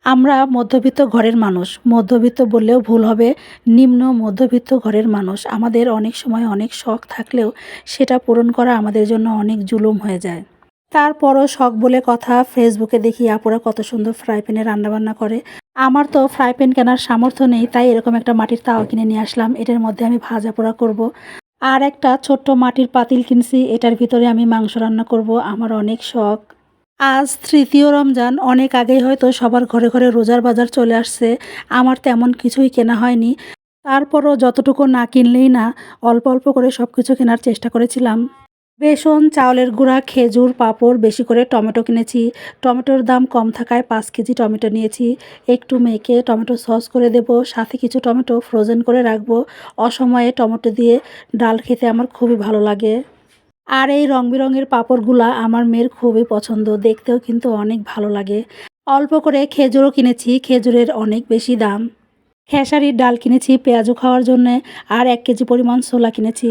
আমরা মধ্যবিত্ত ঘরের মানুষ। মধ্যবিত্ত বললেও ভুল হবে, নিম্ন মধ্যবিত্ত ঘরের মানুষ। আমাদের অনেক সময় অনেক শখ থাকলেও সেটা পূরণ করা আমাদের জন্য অনেক জুলুম হয়ে যায়। তারপরও শখ বলে কথা, ফেসবুকে দেখি আপুরা কত সুন্দর ফ্রাই প্যানে রান্নাবান্না করে। আমার তো ফ্রাই প্যান কেনার সামর্থ্য নেই, তাই এরকম একটা মাটির তাওয়া কিনে নিয়ে আসলাম। এটার মধ্যে আমি ভাজা পোড়া করব। আর একটা ছোট্ট মাটির পাতিল কিনছি, এটার ভিতরে আমি মাংস রান্না করব। আমার অনেক শখ। আজ তৃতীয় রমজান। অনেক আগেই হয়তো সবার ঘরে ঘরে রোজার বাজার চলে আসছে। আমার তেমন কিছুই কেনা হয়নি। তারপরও যতটুকু না কিনলেই না, অল্প অল্প করে সব কিছু কেনার চেষ্টা করেছিলাম। বেসন, চাউলের গুঁড়া, খেজুর, পাঁপড়, বেশি করে টমেটো কিনেছি। টমেটোর দাম কম থাকায় 5 কেজি টমেটো নিয়েছি। একটু মেখে টমেটো সস করে দেব, সাথে কিছু টমেটো ফ্রোজেন করে রাখবো। অসময়ে টমেটো দিয়ে ডাল খেতে আমার খুবই ভালো লাগে। আর এই রং-বেরঙের পাঁপড়গুলা আমার মেয়ের খুবই পছন্দ। দেখতেও কিন্তু অনেক ভালো লাগে। অল্প করে খেজুরও কিনেছি, খেজুরের অনেক বেশি দাম। খেসারির ডাল কিনেছি পেঁয়াজু খাওয়ার জন্যে, আর 1 কেজি পরিমাণ ছোলা কিনেছি।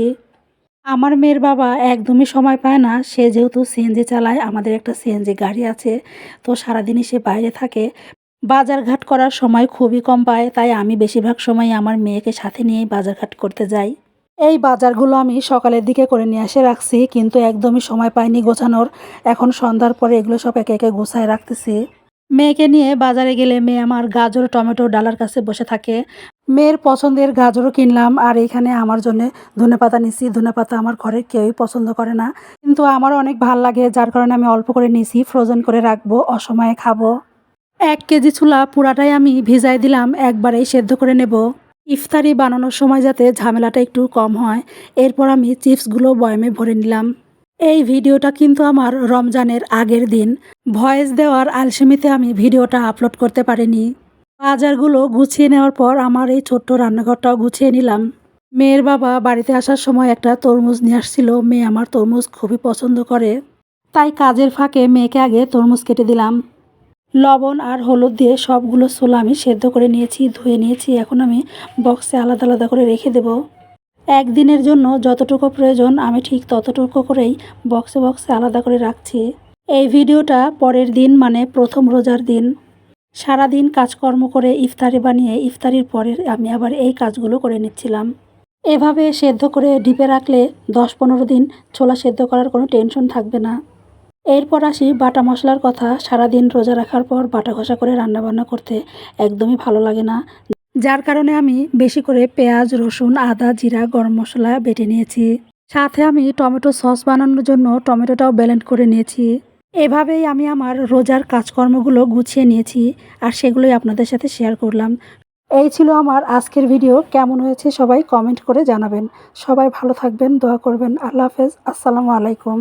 আমার মেয়ের বাবা একদমই সময় পায় না। সে যেহেতু সিএনজি চালায়, আমাদের একটা সিএনজি গাড়ি আছে। তো সারাদিনই সে বাইরে থাকে। বাজারঘাট করার সময় খুবই কম পায়, তাই আমি বেশিরভাগ সময়ই আমার মেয়েকে সাথে নিয়েই বাজারঘাট করতে যাই। এই বাজারগুলো আমি সকালের দিকে করে নিয়ে এসে রাখছি, কিন্তু একদমই সময় পাইনি গোছানোর। এখন সন্ধ্যার পরে এগুলো সব একে একে গুছায় রাখতেছি। মেয়েকে নিয়ে বাজারে গেলে মেয়ে আমার গাজর, টমেটো ডালার কাছে বসে থাকে। মেয়ের পছন্দের গাজরও কিনলাম, আর এইখানে আমার জন্য ধনেপাতা নিছি। ধনেপাতা আমার ঘরে কেউই পছন্দ করে না, কিন্তু আমারও অনেক ভাল লাগে, যার কারণে আমি অল্প করে নিছি, ফ্রোজেন করে রাখবো, অসময়ে খাবো। 1 কেজি ছোলা পুরাটাই আমি ভিজাই দিলাম, একবারেই সেদ্ধ করে নেব। ইফতারি বানানোর সময় যাতে ঝামেলাটা একটু কম হয়। এরপর আমি চিপসগুলো বয়ামে ভরে নিলাম। এই ভিডিওটা কিন্তু আমার রমজানের আগের দিন। ভয়েস দেওয়ার আলসেমিতে আমি ভিডিওটা আপলোড করতে পারিনি। বাজারগুলো গুছিয়ে নেওয়ার পর আমার এই ছোট্ট রান্নাঘরটাও গুছিয়ে নিলাম। মেয়ের বাবা বাড়িতে আসার সময় একটা তরমুজ নিয়ে আসছিল। মেয়ে আমার তরমুজ খুবই পছন্দ করে, তাই কাজের ফাঁকে মেয়েকে আগে তরমুজ কেটে দিলাম। লবণ আর হলুদ দিয়ে সবগুলো ছোলা আমি সেদ্ধ করে নিয়েছি, ধুয়ে নিয়েছি। এখন আমি বক্সে আলাদা আলাদা করে রেখে দেব। একদিনের জন্য যতটুকু প্রয়োজন আমি ঠিক ততটুকু করেই বক্সে বক্সে আলাদা করে রাখছি। এই ভিডিওটা পরের দিন, মানে প্রথম রোজার দিন। সারাদিন কাজকর্ম করে ইফতারি বানিয়ে ইফতারির পরে আমি আবার এই কাজগুলো করে নিচ্ছিলাম। এভাবে সেদ্ধ করে ডিপে রাখলে 10-15 দিন ছোলা সেদ্ধ করার কোনো টেনশন থাকবে না। এরপর আসি বাটা মশলার কথা। সারাদিন রোজা রাখার পর বাটা ঘষা করে রান্নাবান্না করতে একদমই ভালো লাগে না, যার কারণে আমি বেশি করে পেঁয়াজ, রসুন, আদা, জিরা, গরম মশলা বেটে নিয়েছি। সাথে আমি টমেটো সস বানানোর জন্য টমেটোটাও ব্লেন্ড করে নিয়েছি। এভাবেই আমি আমার রোজার কাজকর্মগুলো গুছিয়ে নিয়েছি, আর সেগুলোই আপনাদের সাথে শেয়ার করলাম। এই ছিল আমার আজকের ভিডিও। কেমন হয়েছে সবাই কমেন্ট করে জানাবেন। সবাই ভালো থাকবেন, দোয়া করবেন। আল্লাহ হাফেজ, আসসালামু আলাইকুম।